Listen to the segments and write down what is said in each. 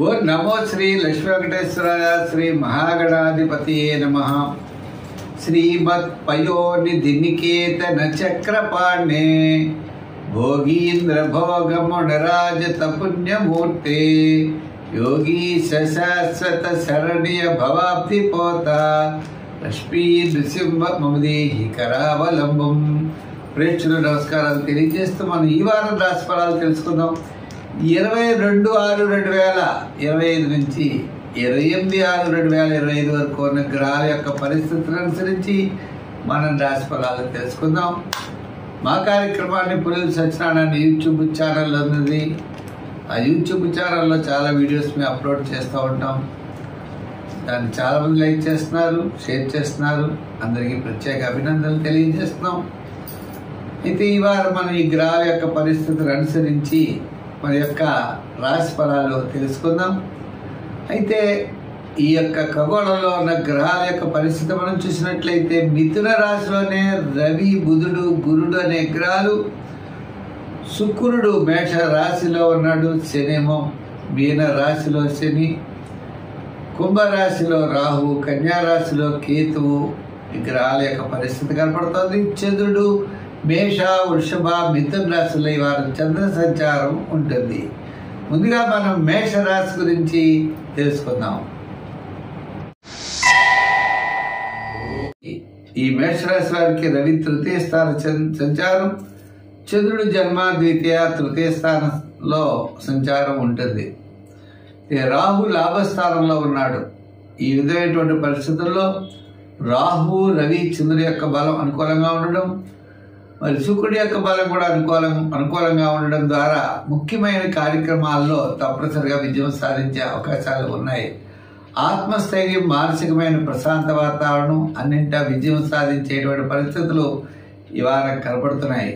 ఓ నమో శ్రీ లక్ష్మీ వెంకటేశ్వరాయ శ్రీ మహాగణాధిపతియే నమః. శ్రీమత్ పయోనిధి నికేతన చక్రపాణే భోగీంద్ర భోగమునరాజత పుణ్యమూర్తే యోగీశ శాశ్వత శరణ్య భవాబ్ది పోత లక్ష్మీ నృసింహ మమదేహి కరావలంబం. ప్రేక్షకులు నమస్కారాలు తెలియజేస్తూ మనం ఈ వారం రాశిఫలాలు తెలుసుకుందాం. 22/6/2025 నుంచి 28/6/2025 వరకు ఉన్న గ్రహాల యొక్క పరిస్థితులను అనుసరించి మనం రాశిఫలాలు తెలుసుకుందాం. మా కార్యక్రమాన్ని పుల్లల సత్యనారాయణ యూట్యూబ్ ఛానల్ ఉన్నది. ఆ యూట్యూబ్ ఛానల్లో చాలా వీడియోస్ మేము అప్లోడ్ చేస్తూ ఉంటాం. దాన్ని చాలామంది లైక్ చేస్తున్నారు, షేర్ చేస్తున్నారు. అందరికీ ప్రత్యేక అభినందనలు తెలియజేస్తున్నాం. అయితే ఈ వారం మనం ఈ గ్రహాల యొక్క పరిస్థితులు అనుసరించి మన యొక్క రాశి ఫలాలు తెలుసుకుందాం. అయితే ఈ యొక్క ఖగోళంలో ఉన్న గ్రహాల యొక్క పరిస్థితి మనం చూసినట్లయితే మిథున రాశిలోనే రవి, బుధుడు, గురుడు అనే గ్రహాలు, శుక్రుడు మేష రాశిలో ఉన్నాడు, శనేమో మీన రాశిలో శని, కుంభరాశిలో రాహు, కన్యా రాశిలో కేతువు ఈ గ్రహాల యొక్క పరిస్థితి కనపడుతుంది. చంద్రుడు మేష, వృషభ, మిథున రాశిలో ఈ వారం చంద్ర సంచారం ఉంటుంది. ముందుగా మనం మేష రాశి గురించి తెలుసుకుందాం. ఈ మేషరాశి వారికి రవి తృతీయ స్థాన సంచారం, చంద్రుడు జన్మ ద్వితీయ తృతీయ స్థానంలో సంచారం ఉంటుంది. రాహు లాభస్థానంలో ఉన్నాడు. ఈ విధమైనటువంటి పరిస్థితుల్లో రాహు, రవి, చంద్రుడి యొక్క బలం అనుకూలంగా ఉండడం, మరి శుక్రుడి యొక్క బలం కూడా అనుకూలంగా ఉండడం ద్వారా ముఖ్యమైన కార్యక్రమాల్లో తప్పనిసరిగా విజయం సాధించే అవకాశాలు ఉన్నాయి. ఆత్మస్థైర్యం, మానసికమైన ప్రశాంత వాతావరణం అన్నింటా విజయం సాధించేటువంటి పరిస్థితులు ఈ వారం కనపడుతున్నాయి.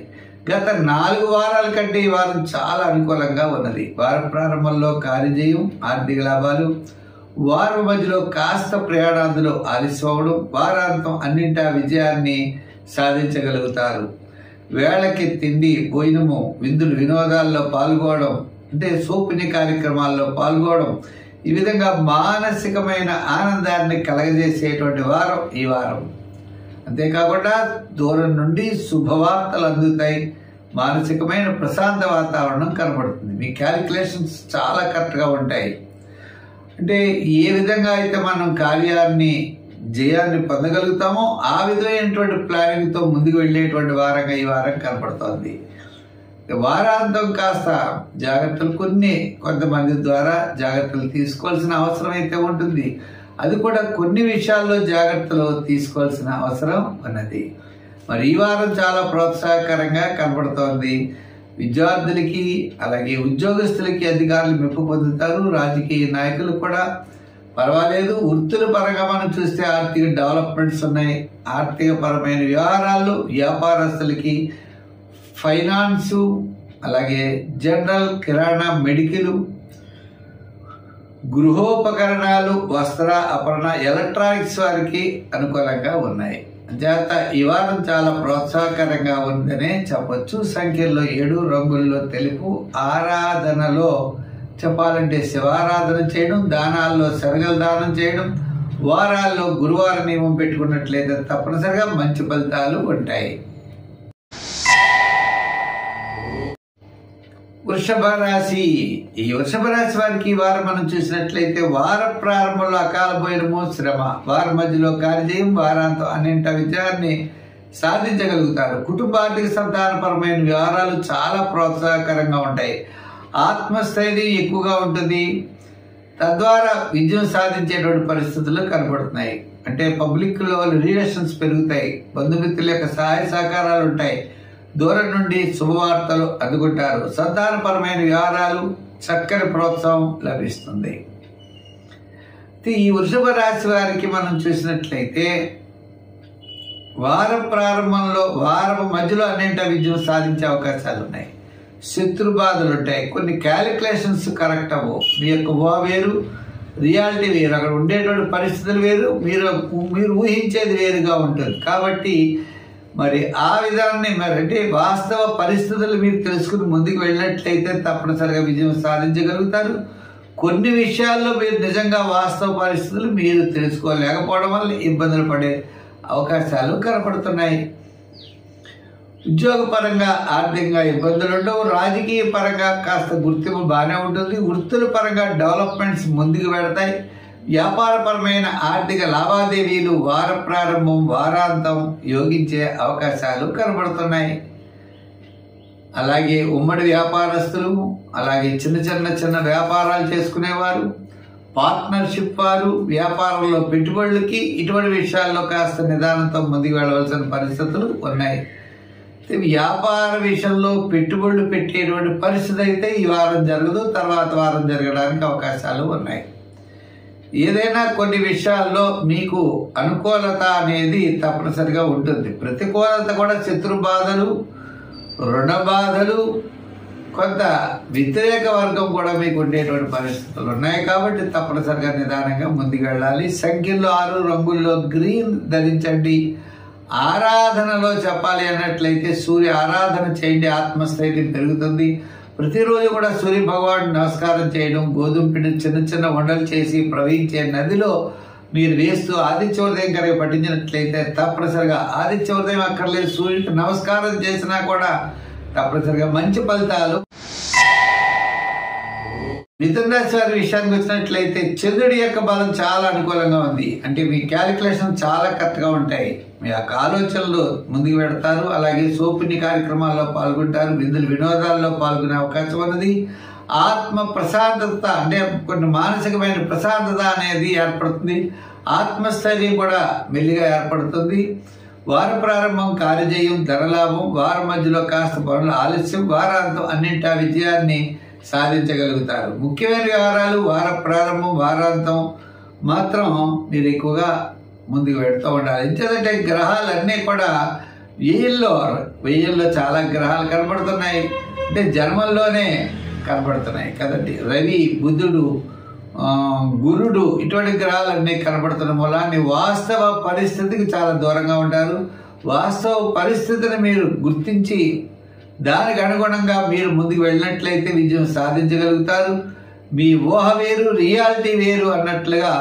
గత 4 వారాల కంటే ఈ వారం చాలా అనుకూలంగా ఉన్నది. వారం ప్రారంభంలో కార్యజయం, ఆర్థిక లాభాలు, వారం మధ్యలో కాస్త ప్రయాణాదులు ఆలస్యం అవడం, వారాంతం అన్నింటా విజయాన్ని సాధించగలుగుతారు. వేళకి తిండి, భోజనము, విందులు, వినోదాల్లో పాల్గొనడం, అంటే సోపుని కార్యక్రమాల్లో పాల్గొనడం, ఈ విధంగా మానసికమైన ఆనందాన్ని కలగజేసేటువంటి వారం ఈ వారం. అంతేకాకుండా దూరం నుండి శుభవార్తలు అందుతాయి. మానసికమైన ప్రశాంత వాతావరణం కనబడుతుంది. మీ క్యాలిక్యులేషన్స్ చాలా కరెక్ట్గా ఉంటాయి. అంటే ఏ విధంగా అయితే మనం కార్యాన్ని, జయాన్ని పొందగలుగుతామో ఆ విధమైనటువంటి ప్లానింగ్తో ముందుకు వెళ్ళేటువంటి వారంగా ఈ వారం కనపడుతోంది. వారాంతం కాస్త జాగ్రత్తలు కొంతమంది ద్వారా జాగ్రత్తలు తీసుకోవాల్సిన అవసరం అయితే ఉంటుంది. అది కూడా కొన్ని విషయాల్లో జాగ్రత్తలు తీసుకోవాల్సిన అవసరం ఉన్నది. మరి ఈ వారం చాలా ప్రోత్సాహకరంగా కనపడుతోంది. విద్యార్థులకి, అలాగే ఉద్యోగస్తులకి అధికారులు మెప్పు పొందుతారు. రాజకీయ నాయకులు కూడా పర్వాలేదు. వృత్తుల పరంగా మనం చూస్తే ఆర్థిక డెవలప్మెంట్స్ ఉన్నాయి. ఆర్థిక పరమైన వ్యవహారాలు, వ్యాపారస్తులకి, ఫైనాన్సు, అలాగే జనరల్, కిరాణా, మెడికల్, గృహోపకరణాలు, వస్త్ర, అపరణ, ఎలక్ట్రానిక్స్ వారికి అనుకూలంగా ఉన్నాయి. చేత ఈ వారం చాలా ప్రోత్సాహకరంగా ఉందనే చెప్పొచ్చు. సంఖ్యల్లో 7, రంగుల్లో తెలుపు. ఆరాధనలో చెప్పాలంటే శివారాధన చేయడం, దానాల్లో శనగల దానం చేయడం, వారాల్లో గురువార నియమం పెట్టుకున్నట్లయితే తప్పనిసరిగా మంచి ఫలితాలు ఉంటాయి. వృషభ రాశి. ఈ వృషభ రాశి వారికి ఈ వారం మనం చూసినట్లయితే వార ప్రారంభంలో అకాల భోజనము, శ్రమ, వారం మధ్యలో కార్యజయం, వారాంతం అన్నింటా విజయాన్ని సాధించగలుగుతారు. కుటుంబ ఆర్థిక సంతానపరమైన వ్యవహారాలు చాలా ప్రోత్సాహకరంగా ఉంటాయి. ఆత్మస్థైర్యం ఎక్కువగా ఉంటుంది. తద్వారా విజయం సాధించేటువంటి పరిస్థితులు కనబడుతున్నాయి. అంటే పబ్లిక్లో రిలేషన్స్ పెరుగుతాయి. బంధుమిత్రుల యొక్క సహాయ సహకారాలు ఉంటాయి. దూరం నుండి శుభవార్తలు అందుకుంటారు. సంతానపరమైన వ్యవహారాలు చక్కని ప్రోత్సాహం లభిస్తుంది. ఈ వృషభ రాశి వారికి మనం చూసినట్లయితే వారం ప్రారంభంలో, వారం మధ్యలో అన్నింటా విజయం సాధించే అవకాశాలు ఉన్నాయి. శత్రు బాధలు ఉంటాయి. కొన్ని క్యాలిక్యులేషన్స్ కరెక్ట్ అవ్వవు. మీ యొక్క ఊహ వేరు, రియాలిటీ వేరు, అక్కడ ఉండేటువంటి పరిస్థితులు వేరు, మీరు ఊహించేది వేరుగా ఉంటుంది. కాబట్టి మరి ఆ విధాన్ని అంటే వాస్తవ పరిస్థితులు మీరు తెలుసుకుని ముందుకు వెళ్ళినట్లయితే తప్పనిసరిగా విజయం సాధించగలుగుతారు. కొన్ని విషయాల్లో మీరు నిజంగా వాస్తవ పరిస్థితులు మీరు తెలుసుకోలేకపోవడం వల్ల ఇబ్బందులు పడే అవకాశాలు కనపడుతున్నాయి. ఉద్యోగపరంగా ఆర్థికంగా ఇబ్బందులు ఉండవు. రాజకీయ పరంగా కాస్త గుర్తింపు బాగానే ఉంటుంది. వృత్తుల పరంగా డెవలప్మెంట్స్ ముందుకు వెడతాయి. వ్యాపారపరమైన ఆర్థిక లావాదేవీలు వార ప్రారంభం వారాంతం యోగించే అవకాశాలు కనబడుతున్నాయి. అలాగే ఉమ్మడి వ్యాపారస్తులు, అలాగే చిన్న వ్యాపారాలు చేసుకునేవారు, పార్ట్నర్షిప్ వారు, వ్యాపారంలో పెట్టుబడులకి ఇటువంటి విషయాల్లో కాస్త నిదానంతో ముందుకు వెళ్ళవలసిన పరిస్థితులు ఉన్నాయి. వ్యాపార విషయంలో పెట్టుబడులు పెట్టేటువంటి పరిస్థితి అయితే ఈ వారం జరగదు, తర్వాత వారం జరగడానికి అవకాశాలు ఉన్నాయి. ఏదైనా కొన్ని విషయాల్లో మీకు అనుకూలత అనేది తప్పనిసరిగా ఉంటుంది. ప్రతికూలత కూడా శత్రు బాధలు, రుణ బాధలు, కొంత వ్యతిరేక వర్గం కూడా మీకు ఉండేటువంటి పరిస్థితులు ఉన్నాయి. కాబట్టి తప్పనిసరిగా నిదానంగా ముందుకు వెళ్ళాలి. సంఖ్యల్లో 6, రంగుల్లో గ్రీన్ ధరించండి. ఆరాధనలో చెప్పాలి అన్నట్లయితే సూర్య ఆరాధన చేయండి, ఆత్మస్థైర్యం పెరుగుతుంది. ప్రతిరోజు కూడా సూర్య భగవాను నమస్కారం చేయడం, గోధుమ పిండి చిన్న వండలు చేసి ప్రవహించే నదిలో మీరు వేస్తూ ఆదిత్య ఉదయం కనుక పఠించినట్లయితే తప్పనిసరిగా ఆదిత్య ఉదయం అక్కర్లేదు, సూర్యుడికి నమస్కారం చేసినా కూడా తప్పనిసరిగా మంచి ఫలితాలు. మిథున రాశి వారి విషయానికి వచ్చినట్లయితే చంద్రుడి యొక్క బలం చాలా అనుకూలంగా ఉంది. అంటే మీ క్యాలిక్యులేషన్ చాలా కరెక్ట్గా ఉంటాయి. మీ యొక్క ఆలోచనలు ముందుకు పెడతారు. అలాగే సోపుని కార్యక్రమాల్లో పాల్గొంటారు. వినోదాల్లో పాల్గొనే అవకాశం ఉన్నది. ఆత్మ ప్రశాంతత అంటే కొన్ని మానసికమైన ప్రశాంతత అనేది ఏర్పడుతుంది. ఆత్మస్థైర్యం కూడా మెల్లిగా ఏర్పడుతుంది. వార ప్రారంభం కార్యజయం, ధనలాభం. వారం మధ్యలో కాస్త పనులు ఆలస్యం, వారాంతం అన్నింటా విజయాన్ని సాధించగలుగుతారు. ముఖ్యమైన వ్యవహారాలు వార ప్రారంభం వారాంతం మాత్రం మీరు ఎక్కువగా ముందుకు పెడుతూ ఉండాలి. ఎందుకంటే గ్రహాలన్నీ కూడా వెయ్యిల్లో చాలా గ్రహాలు కనబడుతున్నాయి. అంటే జన్మల్లోనే కనబడుతున్నాయి కదండి. రవి, బుధుడు, గురుడు ఇటువంటి గ్రహాలన్నీ కనబడుతున్న మూలాన్ని వాస్తవ పరిస్థితికి చాలా దూరంగా ఉంటారు. వాస్తవ పరిస్థితిని మీరు గుర్తించి దానికి అనుగుణంగా మీరు ముందుకు వెళ్ళినట్లయితే విజయం సాధించగలుగుతారు. మీ ఊహ వేరు, రియాలిటీ వేరు అన్నట్లుగా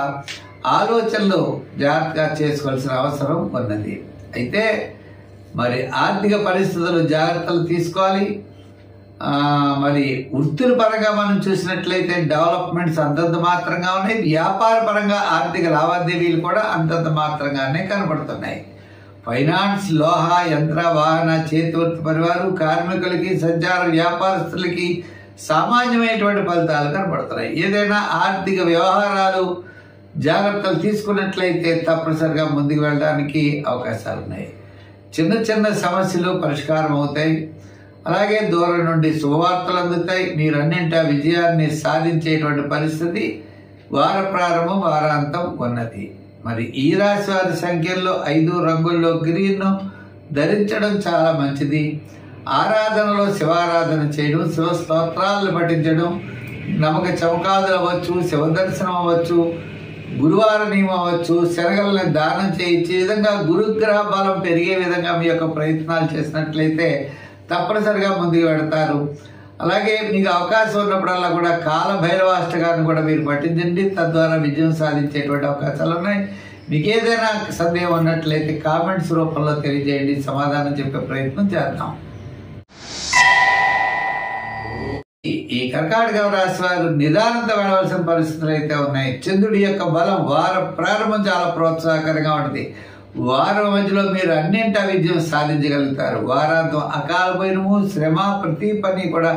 ఆలోచనలు జాగ్రత్తగా చేసుకోవాల్సిన అవసరం ఉన్నది. అయితే మరి ఆర్థిక పరిస్థితులు జాగ్రత్తలు తీసుకోవాలి. మరి వృత్తుల పరంగా మనం చూసినట్లయితే డెవలప్మెంట్స్ అంతంత మాత్రంగా ఉన్నాయి. వ్యాపార పరంగా ఆర్థిక లావాదేవీలు కూడా అంతంత మాత్రంగానే కనబడుతున్నాయి. ఫైనాన్స్, లోహ, యంత్ర, వాహన, చేతివృత్తి పరివారు, కార్మికులకి, సంచార వ్యాపారస్తులకి సామాన్యమైనటువంటి ఫలితాలు కనబడుతున్నాయి. ఏదైనా ఆర్థిక వ్యవహారాలు జాగ్రత్తలు తీసుకున్నట్లయితే తప్పనిసరిగా ముందుకు వెళ్ళడానికి అవకాశాలు ఉన్నాయి. చిన్న సమస్యలు పరిష్కారం అవుతాయి. అలాగే దూరం నుండి శుభవార్తలు అందుతాయి. మీరన్నింటా విజయాన్ని సాధించేటువంటి పరిస్థితి వార ప్రారంభం వారాంతం ఉన్నది. మరి ఈ రాశి వారి సంఖ్యల్లో 5, రంగుల్లో గ్రీన్ ధరించడం చాలా మంచిది. ఆరాధనలో శివారాధన చేయడం, శివ స్తోత్రాలను పఠించడం, నమ్మక చమకాదులు అవ్వచ్చు, శివ దర్శనం అవ్వచ్చు, గురువార నియమం అవ్వచ్చు, శనగలను దానం చేయించే విధంగా గురుగ్రహ బలం పెరిగే విధంగా మీ యొక్క ప్రయత్నాలు చేసినట్లయితే తప్పనిసరిగా ముందుకు పెడతారు. అలాగే మీకు అవకాశం ఉన్నప్పుడల్లా కూడా కాలభైరవాష్టకాన్ని కూడా మీరు పఠించండి. తద్వారా విజయం సాధించేటువంటి అవకాశాలు ఉన్నాయి. మీకు ఏదైనా సందేహం ఉన్నట్లయితే కామెంట్స్ రూపంలో తెలియజేయండి, సమాధానం చెప్పే ప్రయత్నం చేద్దాం. ఈ కర్కాటక రాశి వారు నిదానంతో వెళ్ళవలసిన పరిస్థితులు అయితే ఉన్నాయి. చంద్రుడి యొక్క బలం వార ప్రారంభం చాలా ప్రోత్సాహకరంగా ఉంటుంది. వారం మధ్యలో మీరు అన్నింటా విజయం సాధించగలుగుతారు. వారాంతం అకాల భయము, శ్రమ, ప్రతి పని కూడా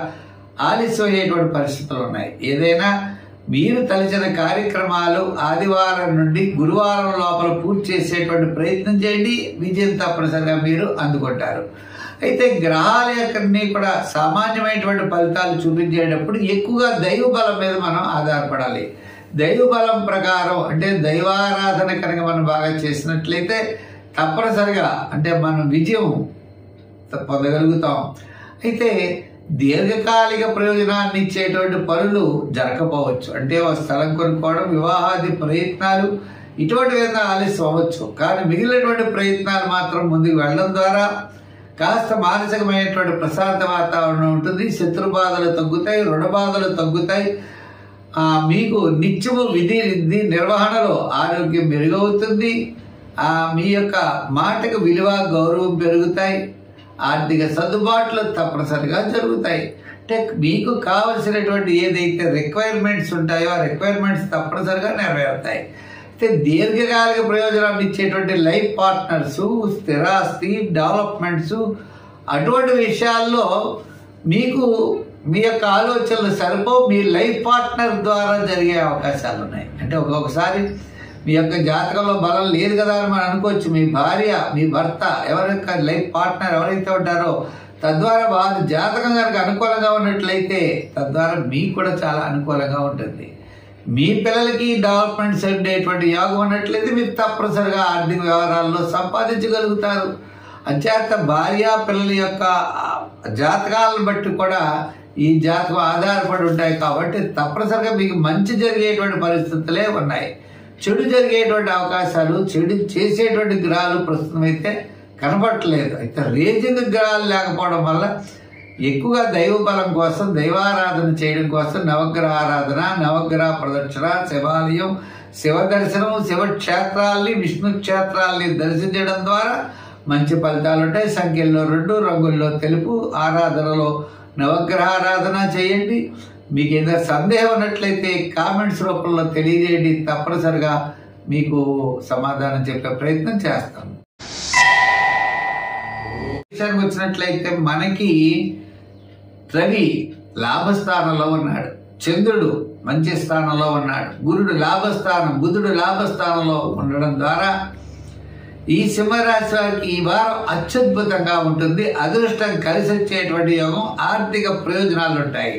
ఆలస్యం అయ్యేటువంటి పరిస్థితులు ఉన్నాయి. ఏదైనా మీరు తలచిన కార్యక్రమాలు ఆదివారం నుండి గురువారం లోపల పూర్తి చేసేటువంటి ప్రయత్నం చేయండి. విజయం తప్పనిసరిగా మీరు అందుకుంటారు. అయితే గ్రహాల యొక్కన్నీ కూడా సామాన్యమైనటువంటి ఫలితాలు చూపించేటప్పుడు ఎక్కువగా దైవ బలం మీద మనం ఆధారపడాలి. దైవ బలం ప్రకారం అంటే దైవారాధన కనుక మనం బాగా చేసినట్లయితే తప్పనిసరిగా అంటే మనం విజయం పొందగలుగుతాం. అయితే దీర్ఘకాలిక ప్రయోజనాన్ని ఇచ్చేటువంటి పనులు జరగకపోవచ్చు. అంటే ఒక స్థలం కొనుక్కోవడం, వివాహాది ప్రయత్నాలు ఇటువంటి విధంగా ఆలస్యం అవ్వచ్చు. కానీ మిగిలినటువంటి ప్రయత్నాలు మాత్రం ముందుకు వెళ్ళడం ద్వారా కాస్త మానసికమైనటువంటి ప్రశాంత వాతావరణం ఉంటుంది. శత్రు బాధలు తగ్గుతాయి, రుణ బాధలు తగ్గుతాయి. మీకు నిత్యము విధి నిర్వహణలో ఆరోగ్యం మెరుగవుతుంది. మీ యొక్క మాటకు విలువ గౌరవం పెరుగుతాయి. ఆర్థిక సర్దుబాట్లు తప్పనిసరిగా జరుగుతాయి. అంటే మీకు కావలసినటువంటి ఏదైతే రిక్వైర్మెంట్స్ ఉంటాయో ఆ రిక్వైర్మెంట్స్ తప్పనిసరిగా నెరవేరుతాయి. అయితే దీర్ఘకాలిక ప్రయోజనాన్ని ఇచ్చేటువంటి లైఫ్ పార్ట్నర్స్, స్థిరాస్తి, డెవలప్మెంట్స్ అటువంటి విషయాల్లో మీకు మీ యొక్క ఆలోచనలు సరిపో మీ లైఫ్ పార్ట్నర్ ద్వారా జరిగే అవకాశాలు ఉన్నాయి. అంటే ఒక్కొక్కసారి మీ యొక్క జాతకంలో బలం లేదు కదా అని మనం అనుకోవచ్చు. మీ భార్య, మీ భర్త, ఎవరైతే లైఫ్ పార్ట్నర్ ఎవరైతే ఉంటారో తద్వారా వారి జాతకం కనుక అనుకూలంగా ఉన్నట్లయితే తద్వారా మీకు కూడా చాలా అనుకూలంగా ఉంటుంది. మీ పిల్లలకి డెవలప్మెంట్స్ ఉండేటువంటి యోగం ఉన్నట్లయితే మీరు తప్పనిసరిగా ఆర్థిక వ్యవహారాల్లో సంపాదించగలుగుతారు. అంచేత భార్య పిల్లల యొక్క జాతకాలను బట్టి కూడా ఈ జాతకం ఆధారపడి ఉంటాయి. కాబట్టి తప్పనిసరిగా మీకు మంచి జరిగేటువంటి పరిస్థితులే ఉన్నాయి. చెడు జరిగేటువంటి అవకాశాలు, చెడు చేసేటువంటి గ్రహాలు ప్రస్తుతం అయితే కనబడట్లేదు. అయితే రేజింగ్ గ్రహాలు లేకపోవడం వల్ల ఎక్కువగా దైవ బలం కోసం, దైవారాధన చేయడం కోసం నవగ్రహ ఆరాధన, నవగ్రహ ప్రదక్షిణ, శివాలయం, శివ దర్శనం, శివక్షేత్రాల్ని, విష్ణు క్షేత్రాల్ని దర్శించడం ద్వారా మంచి ఫలితాలు ఉంటాయి. సంఖ్యల్లో 2, రంగుల్లో తెలుపు, ఆరాధనలో నవగ్రహ ఆరాధన చేయండి. మీకు ఏదైనా సందేహం ఉన్నట్లయితే కామెంట్స్ రూపంలో తెలియజేయండి. తప్పనిసరిగా మీకు సమాధానం చెప్పే ప్రయత్నం చేస్తాం. విషయానికి వచ్చినట్లయితే మనకి రవి లాభస్థానంలో ఉన్నాడు, చంద్రుడు మంచి స్థానంలో ఉన్నాడు, గురుడు లాభస్థానం, బుధుడు లాభస్థానంలో ఉండడం ద్వారా ఈ సింహరాశి వారికి ఈ వారం అత్యద్భుతంగా ఉంటుంది. అదృష్టం కలిసి వచ్చేటువంటి యోగం, ఆర్థిక ప్రయోజనాలు ఉంటాయి.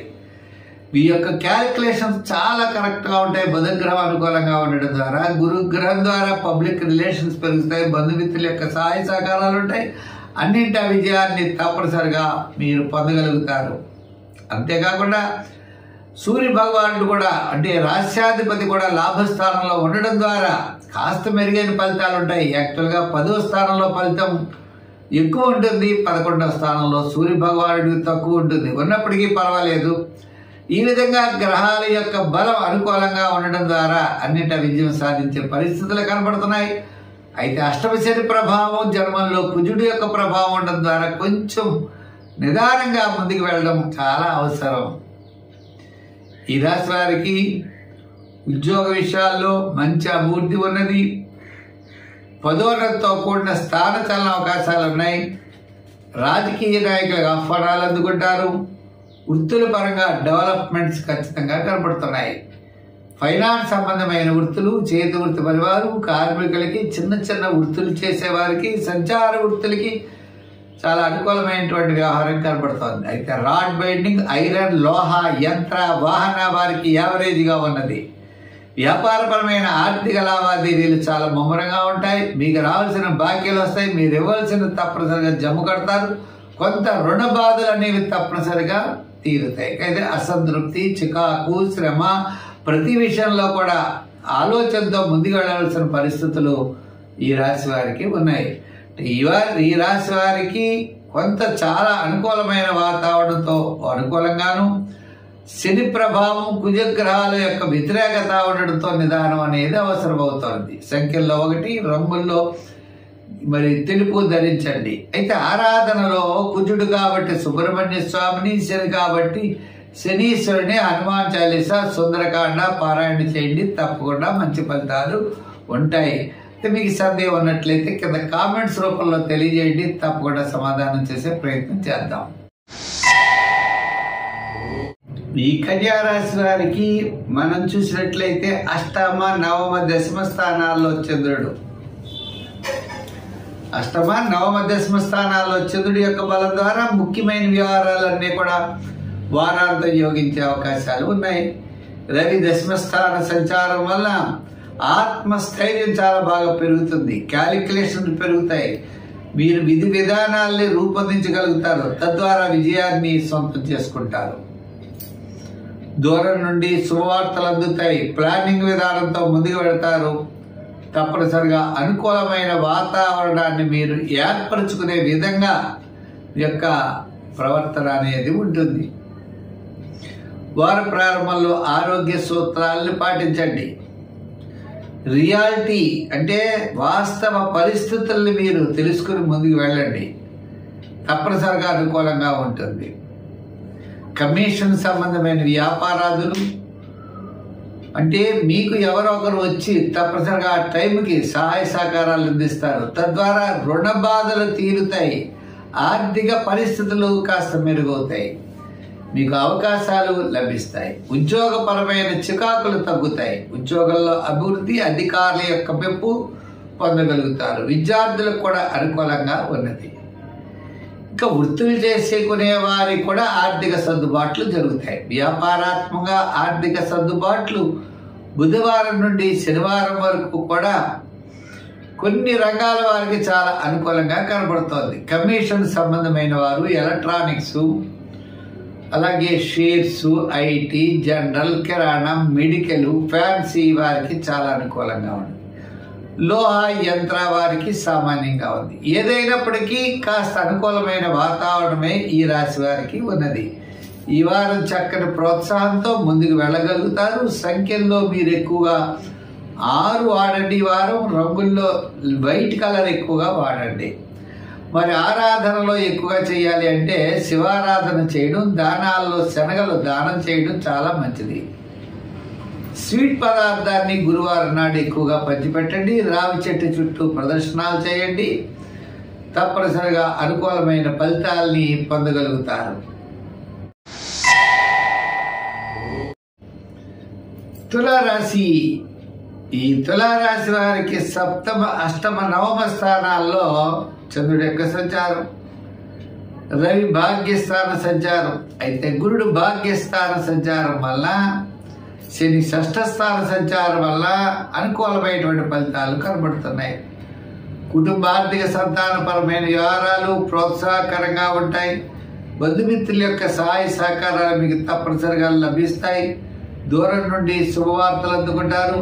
మీ యొక్క క్యాల్కులేషన్స్ చాలా కరెక్ట్గా ఉంటాయి. బుధగ్రహం అనుకూలంగా ఉండడం ద్వారా, గురుగ్రహం ద్వారా పబ్లిక్ రిలేషన్స్ పెరుగుతాయి, బంధుమిత్రుల యొక్క సహాయ సహకారాలు ఉంటాయి. అన్నింటి విజయాన్ని తప్పనిసరిగా మీరు పొందగలుగుతారు. అంతేకాకుండా సూర్య భగవానుడు కూడా, అంటే రాష్ట్రాధిపతి కూడా లాభస్థానంలో ఉండడం ద్వారా కాస్త మెరుగైన ఫలితాలు ఉంటాయి. యాక్చువల్గా 10వ స్థానంలో ఫలితం ఎక్కువ ఉంటుంది, 11వ స్థానంలో సూర్య భగవానుడికి తక్కువ ఉంటుంది. ఉన్నప్పటికీ పర్వాలేదు. ఈ విధంగా గ్రహాల యొక్క బలం అనుకూలంగా ఉండడం ద్వారా అన్నింట విజయం సాధించే పరిస్థితులు కనబడుతున్నాయి. అయితే అష్టమ శని ప్రభావం, జన్మంలో కుజుడు యొక్క ప్రభావం ఉండడం ద్వారా కొంచెం నిదానంగా ముందుకు వెళ్ళడం చాలా అవసరం. ఈ రాశి వారికి ఉద్యోగ విషయాల్లో మంచి అభివృద్ధి ఉన్నది. పదోన్నతితో కూడిన స్థాన చలన అవకాశాలు ఉన్నాయి. రాజకీయ నాయకులకు ఆహ్వానాలు అందుకుంటారు. వృత్తుల పరంగా డెవలప్మెంట్స్ ఖచ్చితంగా కనబడుతున్నాయి. ఫైనాన్స్ సంబంధమైన వృత్తులు, చేతి వృత్తి పరివారు, కార్మికులకి, చిన్న చిన్న వృత్తులు చేసేవారికి, సంచార వృత్తులకి చాలా అనుకూలమైనటువంటి వ్యవహారం కనబడుతోంది. అయితే రాడ్ బైండింగ్, ఐరన్, లోహ, యంత్ర, వాహన వారికి యావరేజ్గా ఉన్నది. వ్యాపారపరమైన ఆర్థిక లావాదేవీలు చాలా ముమ్మరంగా ఉంటాయి. మీకు రావాల్సిన బాకీలు వస్తాయి, మీరు ఇవ్వాల్సిన తప్పనిసరిగా జమ్ము కడతారు. కొంత రుణ బాధలు అనేవి తప్పనిసరిగా తీరుతాయి. అయితే అసంతృప్తి, చికాకు, శ్రమ, ప్రతి విషయంలో కూడా ఆలోచనతో ముందుకు వెళ్ళవలసిన పరిస్థితులు ఈ రాశి వారికి ఉన్నాయి. ఈ రాశి వారికి కొంత చాలా అనుకూలమైన వాతావరణంతో అనుకూలంగాను, శని ప్రభావం, కుజగ్రహాల యొక్క వ్యతిరేకత ఉండడంతో నిదానం అనేది అవసరమవుతోంది. సంఖ్యల్లో 1, రంగుల్లో మరి తెలుపు ధరించండి. అయితే ఆరాధనలో కుజుడు కాబట్టి సుబ్రహ్మణ్య స్వామిని, శని కాబట్టి శనీశ్వరుని, హనుమాన్ చాలీసా, సుందరకాండ పారాయణ చేయండి. తప్పకుండా మంచి ఫలితాలు ఉంటాయి. మీకు సందేహం ఉన్నట్లయితే కింద కామెంట్స్ రూపంలో తెలియజేయండి. తప్పకుండా సమాధానం చేసే ప్రయత్నం చేద్దాం. ఈ కన్యా రాశి వారికి మనం చూసినట్లయితే అష్టమ, నవమ, దశమ స్థానాల్లో చంద్రుడు, అష్టమ, నవమ, దశమ స్థానాల్లో చంద్రుడి యొక్క బలం ద్వారా ముఖ్యమైన వ్యవహారాలన్నీ కూడా వారాంతం యోగించే అవకాశాలు ఉన్నాయి. రవి దశమ స్థాన సంచారం వల్ల ఆత్మస్థైర్యం చాలా బాగా పెరుగుతుంది. క్యాలిక్యులేషన్ పెరుగుతాయి. మీరు విధి విధానాల్ని రూపొందించగలుగుతారు. తద్వారా విజయాన్ని సొంతం చేసుకుంటారు. దూరం నుండి శుభవార్తలు అందుతాయి. ప్లానింగ్ విధానంతో ముందుకు వెళతారు. తప్పనిసరిగా అనుకూలమైన వాతావరణాన్ని మీరు ఏర్పరచుకునే విధంగా యొక్క ప్రవర్తన అనేది ఉంటుంది. వార ప్రారంభంలో ఆరోగ్య సూత్రాలను పాటించండి. రియాలిటీ అంటే వాస్తవ పరిస్థితుల్ని మీరు తెలుసుకుని ముందుకు వెళ్ళండి. తప్పనిసరిగా అనుకూలంగా ఉంటుంది. కమిషన్ సంబంధమైన వ్యాపారాదులు అంటే మీకు ఎవరో ఒకరు వచ్చి తప్పనిసరిగా ఆ టైంకి సహాయ సహకారాలు అందిస్తారు. తద్వారా రుణ బాధలు తీరుతాయి. ఆర్థిక పరిస్థితులు కాస్త మెరుగవుతాయి. మీకు అవకాశాలు లభిస్తాయి. ఉద్యోగపరమైన చికాకులు తగ్గుతాయి. ఉద్యోగంలో అభివృద్ధి, అధికారుల యొక్క మెప్పు పొందగలుగుతారు. విద్యార్థులకు కూడా అనుకూలంగా ఉన్నది. ఇంకా వృత్తులు చేసుకునే వారికి కూడా ఆర్థిక సర్దుబాట్లు జరుగుతాయి. వ్యాపారాత్మకంగా ఆర్థిక సర్దుబాట్లు బుధవారం నుండి శనివారం వరకు కూడా కొన్ని రంగాల వారికి చాలా అనుకూలంగా కనబడుతోంది. కమిషన్ సంబంధమైన వారు, ఎలక్ట్రానిక్స్, అలాగే షేర్స్, ఐటీ, జనరల్, కిరాణా, మెడికల్, ఫ్యాన్సీ వారికి చాలా అనుకూలంగా ఉంది. లోహ యంత్ర వారికి సామాన్యంగా ఉంది. ఏదైనప్పటికీ కాస్త అనుకూలమైన వాతావరణమే ఈ రాశి వారికి ఉన్నది. ఈ వారం చక్కని ప్రోత్సాహంతో ముందుకు వెళ్ళగలుగుతారు. సంఖ్యల్లో మీరు ఎక్కువగా 6 వాడండి. ఈ వారం రంగుల్లో వైట్ కలర్ ఎక్కువగా వాడండి. మరి ఆరాధనలో ఎక్కువగా చేయాలి అంటే శివారాధన చేయడం, దానాల్లో శనగలు దానం చేయడం చాలా మంచిది. స్వీట్ పదార్థాన్ని గురువారం నాడు ఎక్కువగా పంచిపెట్టండి. రావి చెట్టు చుట్టూ ప్రదర్శనలు చేయండి. తప్పనిసరిగా అనుకూలమైన ఫలితాల్ని పొందగలుగుతారు. తులారాశి. ఈ తులారాశి వారికి సప్తమ, అష్టమ, నవమ స్థానాల్లో చంద్రుడి యొక్క సంచారం, రవి భాగ్యస్థాన సంచారం. అయితే గురుడు భాగ్యస్థాన సంచారం వల్ల, శని షష్ఠ స్థాన సంచారం వల్ల అనుకూలమైనటువంటి ఫలితాలు కనబడుతున్నాయి. కుటుంబార్థిక సంతానపరమైన వ్యవహారాలు ప్రోత్సాహకరంగా ఉంటాయి. బంధుమిత్రుల యొక్క సహాయ సహకారాలు మీకు తప్పనిసరిగా లభిస్తాయి. దూరం నుండి శుభవార్తలు అందుకుంటారు.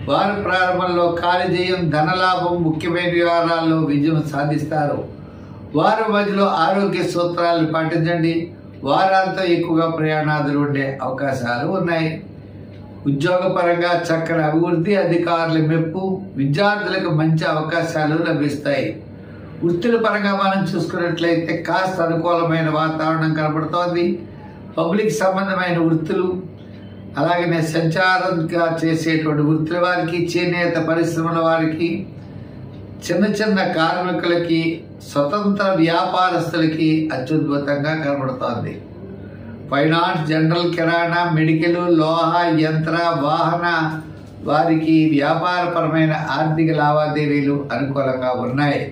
వార ప్రారంభంలో కార్యజయం, ధనలాభం, ముఖ్యమైన వ్యవహారాల్లో విజయం సాధిస్తారు. వారం మధ్యలో ఆరోగ్య సూత్రాలను పాటించండి. వారాంతం ఎక్కువగా ప్రయాణాదులు ఉండే అవకాశాలు ఉన్నాయి. ఉద్యోగపరంగా చక్కని అభివృద్ధి, అధికారుల మెప్పు, విద్యార్థులకు మంచి అవకాశాలు లభిస్తాయి. వృత్తుల పరంగా మనం చూసుకున్నట్లయితే కాస్త అనుకూలమైన వాతావరణం కనబడుతోంది. పబ్లిక్ సంబంధమైన వృత్తులు, అలాగనే సంచారంగా చేసేటువంటి వృత్తుల వారికి, చేనేత పరిశ్రమల వారికి, చిన్న చిన్న కార్మికులకి, స్వతంత్ర వ్యాపారస్తులకి అత్యద్భుతంగా కనబడుతోంది. ఫైనాన్స్, జనరల్, కిరాణా, మెడికల్, లోహ యంత్ర, వాహన వారికి వ్యాపారపరమైన ఆర్థిక లావాదేవీలు అనుకూలంగా ఉన్నాయి.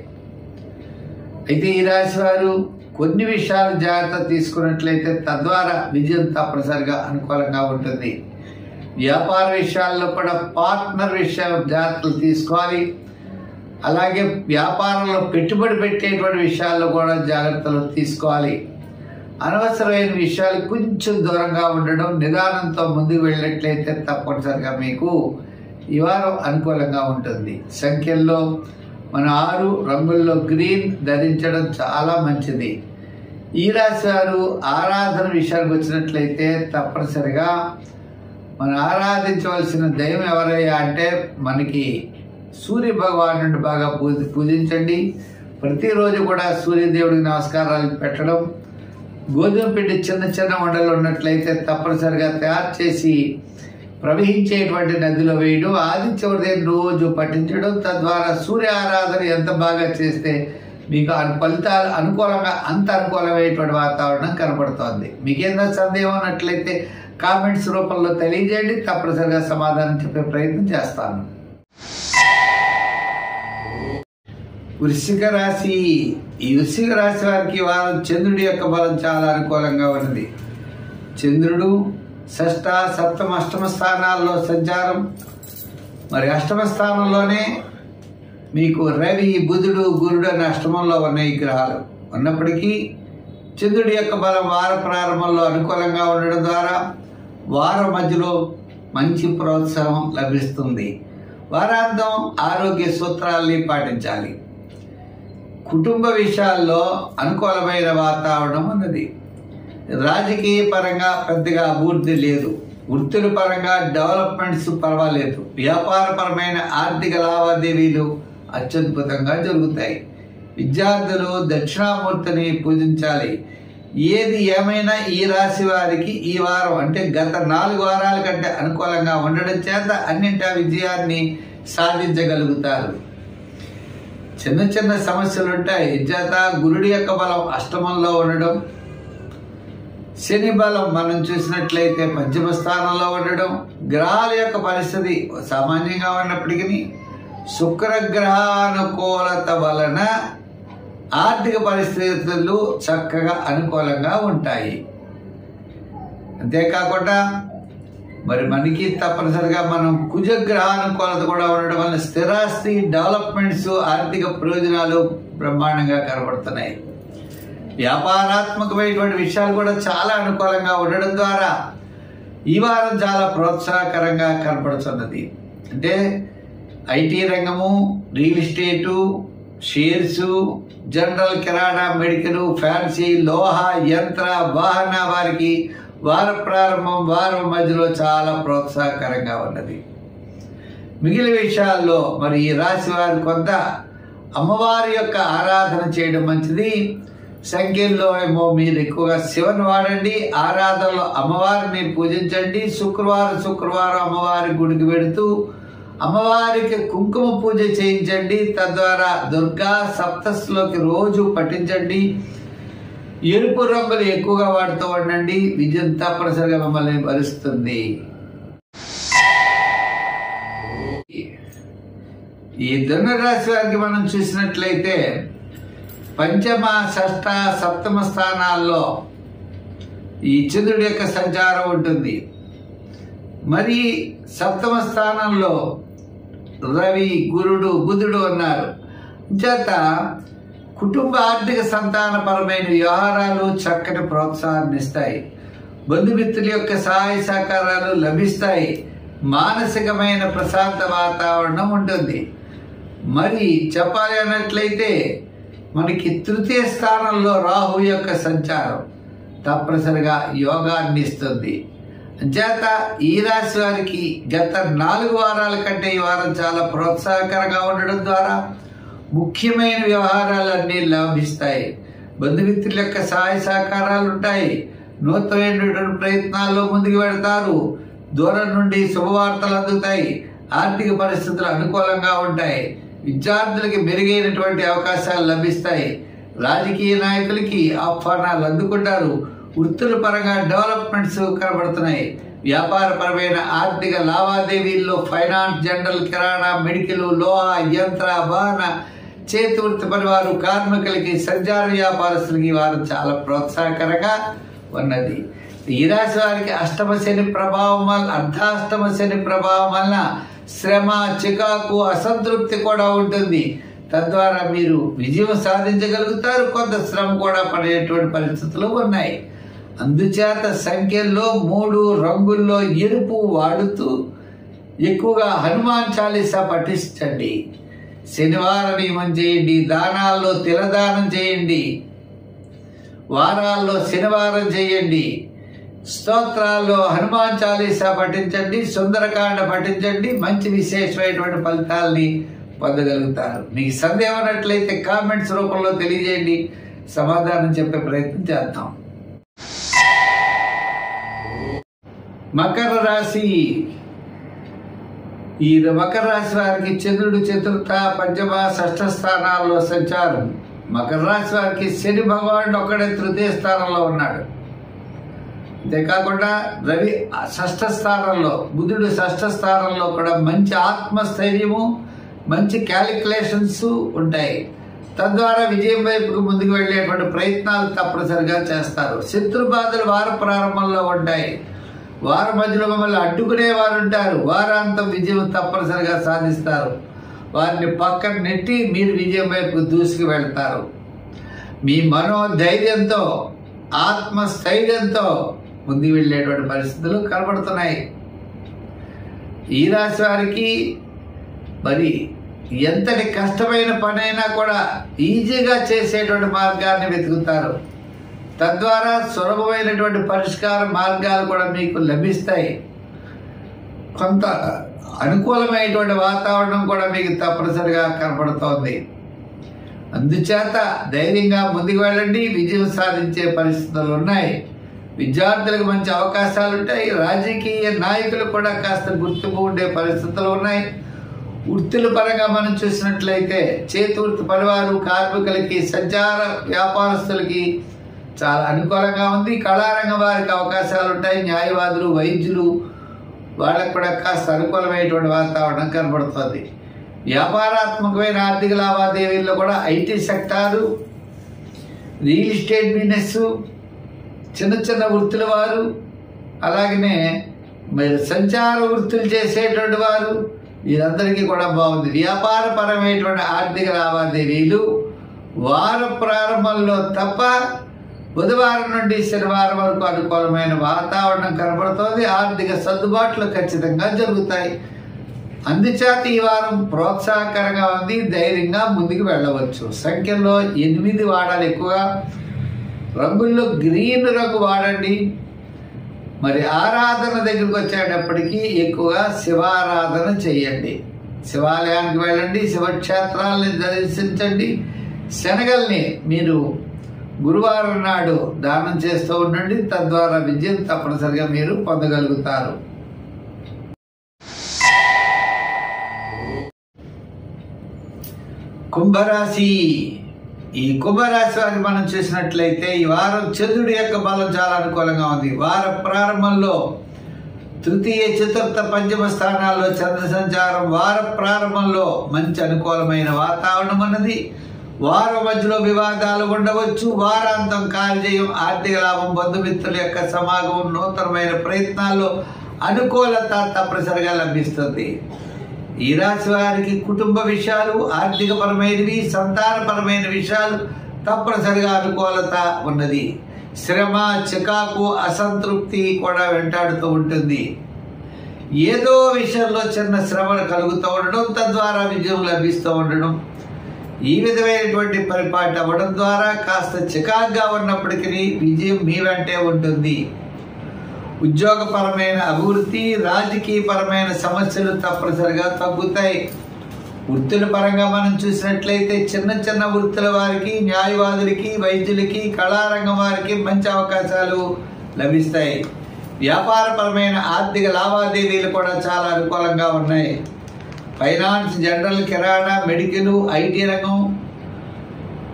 అయితే ఈ రాశి వారు కొన్ని విషయాలు జాగ్రత్త తీసుకున్నట్లయితే తద్వారా విజయం తప్పనిసరిగా అనుకూలంగా ఉంటుంది. వ్యాపార విషయాల్లో కూడా పార్ట్నర్ విషయాలు జాగ్రత్తలు తీసుకోవాలి. అలాగే వ్యాపారంలో పెట్టుబడి పెట్టేటువంటి విషయాల్లో కూడా జాగ్రత్తలు తీసుకోవాలి. అనవసరమైన విషయాలు కొంచెం దూరంగా ఉండడం, నిదానంతో ముందుకు వెళ్ళినట్లయితే తప్పనిసరిగా మీకు ఈ వారం అనుకూలంగా ఉంటుంది. సంఖ్యల్లో మన 6, రంగుల్లో గ్రీన్ ధరించడం చాలా మంచిది. ఈ రాశి వారు ఆరాధన విషయానికి వచ్చినట్లయితే తప్పనిసరిగా మనం ఆరాధించవలసిన దైవం ఎవరయ్యా అంటే మనకి సూర్య భగవానుడిని బాగా పూజించండి. ప్రతిరోజు కూడా సూర్యదేవుడికి నమస్కారాలు పెట్టడం, గోధుమ పిండి చిన్న చిన్న ఉండలు ఉన్నట్లయితే తప్పనిసరిగా తయారు చేసి ప్రవహించేటువంటి నదిలో వేయడం, ఆదిత్య ఉదయం రోజు పఠించడం. తద్వారా సూర్య ఆరాధన ఎంత బాగా చేస్తే మీకు ఫలితాలు అనుకూలంగా, అంత అనుకూలమైనటువంటి వాతావరణం కనబడుతోంది. మీకేందో సందేహం ఉన్నట్లయితే కామెంట్స్ రూపంలో తెలియజేయండి. తప్పనిసరిగా సమాధానం చెప్పే ప్రయత్నం చేస్తాను. వృశ్చిక రాశి. ఈ వృశ్చిక రాశి వారికి వారం చంద్రుడి యొక్క బలం చాలా అనుకూలంగా ఉన్నది. చంద్రుడు షష్ఠ, సప్తమ, అష్టమ స్థానాల్లో సంచారం. మరి అష్టమ స్థానంలోనే మీకు రవి, బుధుడు, గురుడు అనే అష్టమంలో ఉన్నాయి గ్రహాలు. ఉన్నప్పటికీ చంద్రుడి యొక్క బలం వార ప్రారంభంలో అనుకూలంగా ఉండడం ద్వారా వారం మధ్యలో మంచి ప్రోత్సాహం లభిస్తుంది. వారాంతం ఆరోగ్య సూత్రాల్ని పాటించాలి. కుటుంబ విషయాల్లో అనుకూలమైన వాతావరణం ఉన్నది. రాజకీయ పరంగా పెద్దగా అభివృద్ధి లేదు. వృత్తుల పరంగా డెవలప్మెంట్స్ పర్వాలేదు. వ్యాపారపరమైన ఆర్థిక లావాదేవీలు అత్యద్భుతంగా జరుగుతాయి. విద్యార్థులు దక్షిణామూర్తిని పూజించాలి. ఏది ఏమైనా ఈ రాశి వారికి ఈ వారం అంటే గత 4 వారాల కంటే అనుకూలంగా ఉండడం చేత అన్నింటా విజయాన్ని సాధించగలుగుతారు. చిన్న చిన్న సమస్యలు ఉంటాయి. చేత గురుడి యొక్క బలం అష్టమంలో ఉండడం, శని బలం మనం చూసినట్లయితే పంచమ స్థానంలో ఉండడం, గ్రహాల యొక్క పరిస్థితి సామాన్యంగా ఉన్నప్పటికీ శుక్రగ్రహానుకూలత వలన ఆర్థిక పరిస్థితులు చక్కగా అనుకూలంగా ఉంటాయి. అంతేకాకుండా మరి మనకి తప్పనిసరిగా మనం కుజగ్రహానుకూలత కూడా ఉండడం వల్ల స్థిరాస్తి డెవలప్మెంట్స్ ఆర్థిక ప్రయోజనాలు బ్రహ్మాండంగా కనబడుతున్నాయి. వ్యాపారాత్మకమైనటువంటి విషయాలు కూడా చాలా అనుకూలంగా ఉండడం ద్వారా ఈ వారం చాలా ప్రోత్సాహకరంగా కనపడుతున్నది. అంటే ఐటీ రంగము, రియల్ ఎస్టేటు, షేర్సు, జనరల్, కిరాణా, మెడికల్, ఫ్యాన్సీ, లోహ, యంత్ర, వాహన వారికి వార ప్రారంభం వారం మధ్యలో చాలా ప్రోత్సాహకరంగా ఉన్నది. మిగిలిన విషయాల్లో మరి ఈ రాశి వారి కొంత అమ్మవారి యొక్క ఆరాధన చేయడం మంచిది. సంఖ్యల్లో ఏమో మీరు ఎక్కువగా శివుని వాడండి. ఆరాధనలో అమ్మవారిని పూజించండి. శుక్రవారం అమ్మవారి గుడికి వెడుతూ అమ్మవారికి కుంకుమ పూజ చేయించండి. తద్వారా దుర్గా సప్తస్లోకి రోజు పఠించండి. ఎరుపు రంగులు ఎక్కువగా వాడుతూ ఉండండి. విజయం తప్పనిసరిగా మమ్మల్ని వరిస్తుంది. ఈ ధనురాశి వారికి మనం చూసినట్లయితే పంచమ, షష్ఠ, సప్తమ స్థానాల్లో ఈ చంద్రుడి యొక్క సంచారం ఉంటుంది. మరి సప్తమ స్థానంలో రవి, గురుడు, బుధుడు ఉన్నారు. చేత కుటుంబ ఆర్థిక సంతానపరమైన వ్యవహారాలు చక్కటి ప్రోత్సాహాన్ని ఇస్తాయి. బంధుమిత్రుల యొక్క సహాయ సహకారాలు లభిస్తాయి. మానసికమైన ప్రశాంత వాతావరణం ఉంటుంది. మరి చెప్పాలి అన్నట్లయితే మనకి తృతీయ స్థానంలో రాహు యొక్క సంచారం తప్పనిసరిగా యోగాన్ని ఇస్తుంది. చేత ఈ రాశి వారికి గత 4 వారాల కంటే ఈ వారం చాలా ప్రోత్సాహకరంగా ఉండడం ద్వారా ముఖ్యమైన వ్యవహారాలన్నీ లాభిస్తాయి. బంధుమిత్రుల యొక్క సహాయ సహకారాలు ఉంటాయి. నూతనమైనటువంటి ప్రయత్నాల్లో ముందుకు వెళతారు. దూరం నుండి శుభవార్తలు అందుతాయి. ఆర్థిక పరిస్థితులు అనుకూలంగా ఉంటాయి. విద్యార్థులకి మెరుగైనటువంటి అవకాశాలు లభిస్తాయి. రాజకీయ నాయకులకి ఆహ్వానాలు అందుకుంటారు. వృత్తుల పరంగా డెవలప్మెంట్స్ కనబడుతున్నాయి. వ్యాపారపరమైన ఆర్థిక లావాదేవీల్లో ఫైనాన్స్, జనరల్, కిరాణా, మెడికల్, లోహ, యంత్ర, వాహన, చేతి వృత్తి పనివారు, కార్మికులకి, సంచార వ్యాపారస్తులకి వారు చాలా ప్రోత్సాహకరంగా ఉన్నది. ఈ రాశి వారికి అష్టమ శని ప్రభావం వల్ల, అర్ధాష్టమ శని ప్రభావం వలన శ్రమ, చికాకు, అసంతృప్తి కూడా ఉంటుంది. తద్వారా మీరు విజయం సాధించగలుగుతారు. కొంత శ్రమ కూడా పడేటువంటి పరిస్థితులు ఉన్నాయి. అందుచేత సంఖ్యల్లో 3 రంగుల్లో ఎరుపు వాడుతూ ఎక్కువగా హనుమాన్ చాలీసా పఠించండి. శనివార నియమం చేయండి. దానాల్లో తిలదానం చేయండి. వారాల్లో శనివారం చేయండి. స్తోత్రాల్లో హనుమాన్ చాలీసా పఠించండి. సుందరకాండ పఠించండి. మంచి విశేషమైనటువంటి ఫలితాలని పొందగలుగుతారు. మీకు సందేహం ఉన్నట్లయితే కామెంట్స్ రూపంలో తెలియజేయండి. సమాధానం చెప్పే ప్రయత్నం చేద్దాం. మకర రాశి. ఈ మకర రాశి వారికి చంద్రుడు చతుర్థ, పంచమ, షష్ఠ స్థానాల్లో సంచారం. మకర రాశి వారికి శని భగవానుడు ఒక్కడే తృతీయ స్థానంలో ఉన్నాడు. అంతేకాకుండా రవి షష్ఠ స్థానంలో, బుధుడు షష్ఠ స్థానంలో కూడా మంచి ఆత్మస్థైర్యము, మంచి క్యాలిక్యులేషన్స్ ఉంటాయి. తద్వారా విజయం వైపుకు ముందుకు వెళ్ళేటువంటి ప్రయత్నాలు తప్పనిసరిగా చేస్తారు. శత్రు బాధలు వార ప్రారంభంలో ఉంటాయి. వార మధ్యలో మమ్మల్ని అడ్డుకునే వారు ఉంటారు. వారాంతం విజయం తప్పనిసరిగా సాధిస్తారు. వారిని పక్కన నెట్టి మీరు విజయం వైపు దూసుకు వెళ్తారు. మీ మనోధైర్యంతో, ఆత్మస్థైర్యంతో ముందుకు వెళ్ళేటువంటి పరిస్థితులు కనబడుతున్నాయి. ఈ రాశి వారికి మరి ఎంతటి కష్టమైన పనైనా కూడా ఈజీగా చేసేటువంటి మార్గాన్ని వెతుకుతారు. తద్వారా సులభమైనటువంటి పరిష్కార మార్గాలు కూడా మీకు లభిస్తాయి. కొంత అనుకూలమైనటువంటి వాతావరణం కూడా మీకు తప్పనిసరిగా కనపడుతోంది. అందుచేత ధైర్యంగా ముందుకు వెళ్ళండి, విజయం సాధించే పరిస్థితులు ఉన్నాయి. విద్యార్థులకు మంచి అవకాశాలు ఉంటాయి. రాజకీయ నాయకులు కూడా కాస్త గుర్తింపు ఉండే పరిస్థితులు ఉన్నాయి. వృత్తుల పరంగా మనం చూసినట్లయితే చేతి వృత్తి పనివారు, కార్మికులకి, సంచార వ్యాపారస్తులకి చాలా అనుకూలంగా ఉంది. కళారంగం వారికి అవకాశాలు ఉంటాయి. న్యాయవాదులు, వైద్యులు వాళ్ళకు కూడా కాస్త అనుకూలమైనటువంటి వాతావరణం కనబడుతుంది. వ్యాపారాత్మకమైన ఆర్థిక లావాదేవీల్లో కూడా IT sector, real estate business, చిన్న చిన్న వృత్తుల వారు, అలాగనే మరి సంచార వృత్తులు చేసేటువంటి వారు, వీరందరికీ కూడా బాగుంది. వ్యాపారపరమైనటువంటి ఆర్థిక లావాదేవీలు వార ప్రారంభంలో తప్ప బుధవారం నుండి శనివారం వరకు అనుకూలమైన వాతావరణం కనబడుతోంది. ఆర్థిక సర్దుబాట్లు ఖచ్చితంగా జరుగుతాయి. అందుచేత ఈ వారం ప్రోత్సాహకరంగా ఉంది. ధైర్యంగా ముందుకు వెళ్ళవచ్చు. సంఖ్యలో 8 వాడాలి. ఎక్కువగా రంగుల్లో గ్రీన్ రంగు వాడండి. మరి ఆరాధన దగ్గరికి వచ్చేటప్పటికీ ఎక్కువగా శివారాధన చేయండి. శివాలయానికి వెళ్ళండి, శివక్షేత్రాలని దర్శించండి. శనగల్ని మీరు గురువారం నాడు దానం చేస్తూ ఉండండి. తద్వారా విజయం తప్పనిసరిగా మీరు పొందగలుగుతారు. కుంభరాశి. ఈ కుంభరాశి వారిని మనం చూసినట్లయితే ఈ వారం చంద్రుడి యొక్క బలం చాలా అనుకూలంగా ఉంది. వార ప్రారంభంలో తృతీయ, చతుర్థ, పంచమ స్థానాల్లో చంద్ర సంచారం వార ప్రారంభంలో మంచి అనుకూలమైన వాతావరణం అన్నది. వారం మధ్యలో వివాదాలు ఉండవచ్చు. వారాంతం కార్యజయం, ఆర్థిక లాభం, బంధుమిత్రుల యొక్క సమాగమం, నూతనమైన ప్రయత్నాల్లో అనుకూలత తప్పనిసరిగా లభిస్తుంది. ఈ రాశి వారికి కుటుంబ విషయాలు, ఆర్థిక పరమైనవి, సంతానపరమైన విషయాలు తప్పనిసరిగా అనుకూలత ఉన్నది. శ్రమ, చికాకు, అసంతృప్తి కూడా వెంటాడుతూ ఉంటుంది. ఏదో విషయంలో చిన్న శ్రమ కలుగుతూ ఉండడం, తద్వారా విజయం లభిస్తూ ఉండడం, ఈ విధమైనటువంటి పరిపాటి అవ్వడం ద్వారా కాస్త చికాకుగా ఉన్నప్పటికీ విజయం మీ వెంటే ఉంటుంది. ఉద్యోగపరమైన అభివృద్ధి, రాజకీయపరమైన సమస్యలు తప్పనిసరిగా తగ్గుతాయి. వృత్తుల పరంగా మనం చూసినట్లయితే చిన్న చిన్న వృత్తుల వారికి, న్యాయవాదులకి, వైద్యులకి, కళారంగం వారికి మంచి అవకాశాలు లభిస్తాయి. వ్యాపారపరమైన ఆర్థిక లావాదేవీలు కూడా చాలా అనుకూలంగా ఉన్నాయి. ఫైనాన్స్, జనరల్, కిరాణా, మెడికల్, ఐటీ రంగం,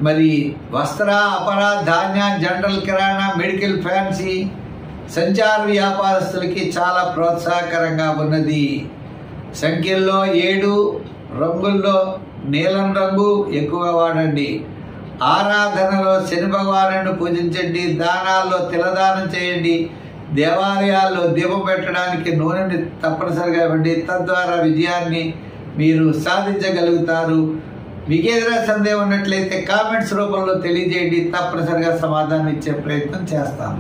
మరి వస్త్ర, అపర, ధాన్య, జనరల్ కిరాణా, మెడికల్, ఫ్యాన్సీ, సంచార వ్యాపారస్తులకి చాలా ప్రోత్సాహకరంగా ఉన్నది. సంఖ్యల్లో 7, రంగుల్లో నీలం రంగు ఎక్కువగా వాడండి. ఆరాధనలో శని భగవానుడిని పూజించండి. దానాల్లో తిలదానం చేయండి. దేవాలయాల్లో దీపం పెట్టడానికి నూనెని తప్పనిసరిగా ఇవ్వండి. తద్వారా విజయాన్ని మీరు సాధించగలుగుతారు. మీకు ఏదైనా సందేహం ఉన్నట్లయితే కామెంట్స్ రూపంలో తెలియజేయండి. తప్పనిసరిగా సమాధానం ఇచ్చే ప్రయత్నం చేస్తాను.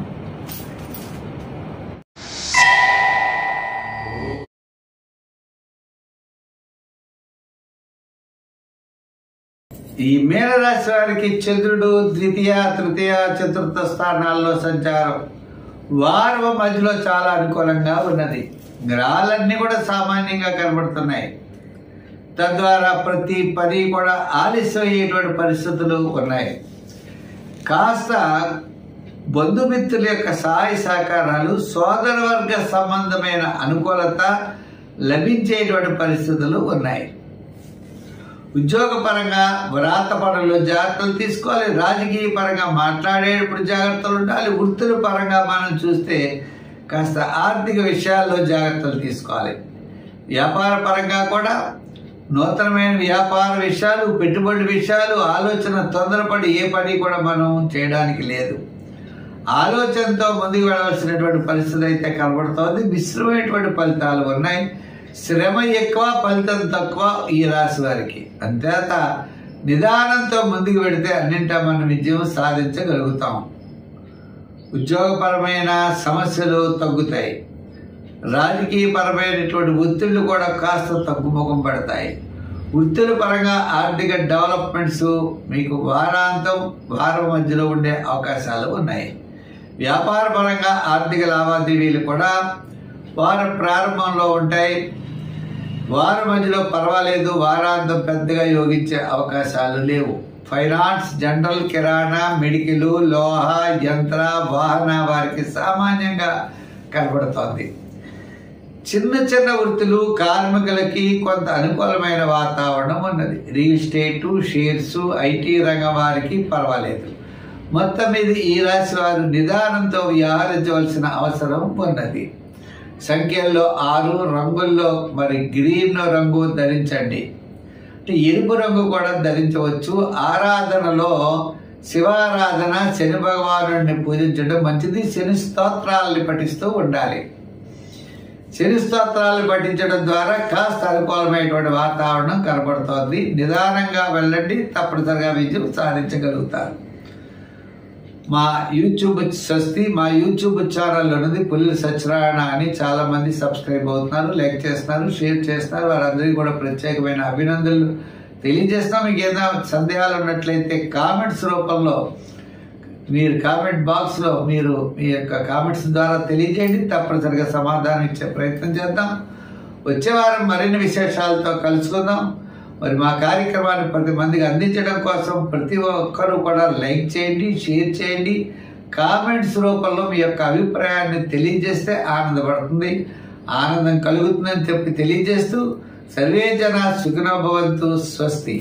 ఈ మేనరాశి వారికి చంద్రుడు ద్వితీయ, తృతీయ, చతుర్థ స్థానాల్లో సంచారం వారం మధ్యలో చాలా అనుకూలంగా ఉన్నది. గ్రహాలన్నీ కూడా సామాన్యంగా కనబడుతున్నాయి. తద్వారా ప్రతి పని కూడా ఆలస్యం అయ్యేటువంటి పరిస్థితులు ఉన్నాయి. కాస్త బంధుమిత్రుల యొక్క సహాయ సహకారాలు, సోదర వర్గ సంబంధమైన అనుకూలత లభించేటువంటి పరిస్థితులు ఉన్నాయి. ఉద్యోగపరంగా వ్రాత పనుల్లో జాగ్రత్తలు తీసుకోవాలి. రాజకీయ పరంగా మాట్లాడేటప్పుడు జాగ్రత్తలు ఉండాలి. వృత్తుల పరంగా మనం చూస్తే కాస్త ఆర్థిక విషయాల్లో జాగ్రత్తలు తీసుకోవాలి. వ్యాపార పరంగా కూడా నూతనమైన వ్యాపార విషయాలు, పెట్టుబడి విషయాలు, ఆలోచన తొందరపడి ఏ పని కూడా మనం చేయడానికి లేదు. ఆలోచనతో ముందుకు వెళ్ళవలసినటువంటి పరిస్థితి అయితే కనబడుతోంది. మిశ్రమైనటువంటి ఫలితాలు ఉన్నాయి. శ్రమ ఎక్కువ, ఫలితం తక్కువ ఈ రాశి వారికి. అంతేత నిదానంతో ముందుకు వెళితే అన్నింటా మనం విజయం సాధించగలుగుతాం. ఉద్యోగపరమైన సమస్యలు తగ్గుతాయి. రాజకీయపరమైనటువంటి ఒత్తిళ్లు కూడా కాస్త తగ్గుముఖం పడతాయి. వృత్తుల పరంగా ఆర్థిక డెవలప్మెంట్స్ మీకు వారం మధ్యలో ఉండే అవకాశాలు ఉన్నాయి. వ్యాపార పరంగా ఆర్థిక లావాదేవీలు కూడా వారం ప్రారంభంలో ఉంటాయి. వారం మధ్యలో పర్వాలేదు, వారాంతం పెద్దగా యోగించే అవకాశాలు లేవు. ఫైనాన్స్, జనరల్, కిరాణా, మెడికల్, లోహ, యంత్ర, వాహన వారికి సామాన్యంగా కనబడుతోంది. చిన్న చిన్న వృత్తులు, కార్మికులకి కొంత అనుకూలమైన వాతావరణం ఉన్నది. రియల్ ఎస్టేటు, షేర్స్, ఐటీ రంగం వారికి పర్వాలేదు. మొత్తం మీద ఈ రాశి వారు నిదానంతో వ్యవహరించవలసిన అవసరం ఉన్నది. సంఖ్యల్లో 6, రంగుల్లో మరి గ్రీన్ రంగు ధరించండి, అంటే ఎరుపు రంగు కూడా ధరించవచ్చు. ఆరాధనలో శివారాధన, శని భగవానుడిని పూజించడం మంచిది. శని స్తోత్రాలని పఠిస్తూ ఉండాలి. శని స్తోత్రాలు పఠించడం ద్వారా కాస్త అనుకూలమైనటువంటి వాతావరణం కనబడుతోంది. నిదానంగా వెళ్ళండి, తప్పనిసరిగా విజయం సాధించగలుగుతారు. మా యూట్యూబ్ ఛానల్ ఉన్నది పుల్లి సత్యనారాయణ అని చాలా మంది సబ్స్క్రైబ్ అవుతున్నారు, లైక్ చేస్తున్నారు, షేర్ చేస్తున్నారు. వారందరికీ కూడా ప్రత్యేకమైన అభినందనలు తెలియజేస్తాం. మీకు ఏదైనా సందేహాలు ఉన్నట్లయితే కామెంట్స్ రూపంలో మీరు కామెంట్ బాక్స్లో మీరు మీ యొక్క కామెంట్స్ ద్వారా తెలియజేయండి. తప్పనిసరిగా సమాధానం ఇచ్చే ప్రయత్నం చేద్దాం. వచ్చే వారం మరిన్ని విశేషాలతో కలుసుకుందాం. మరి మా కార్యక్రమాన్ని 10 మందికి అందించడం కోసం ప్రతి ఒక్కరూ కూడా లైక్ చేయండి, షేర్ చేయండి. కామెంట్స్ రూపంలో మీ యొక్క అభిప్రాయాన్ని తెలియజేస్తే ఆనందం కలుగుతుందని చెప్పి తెలియజేస్తూ సర్వే జన సుఖినో భవంతు. స్వస్తి.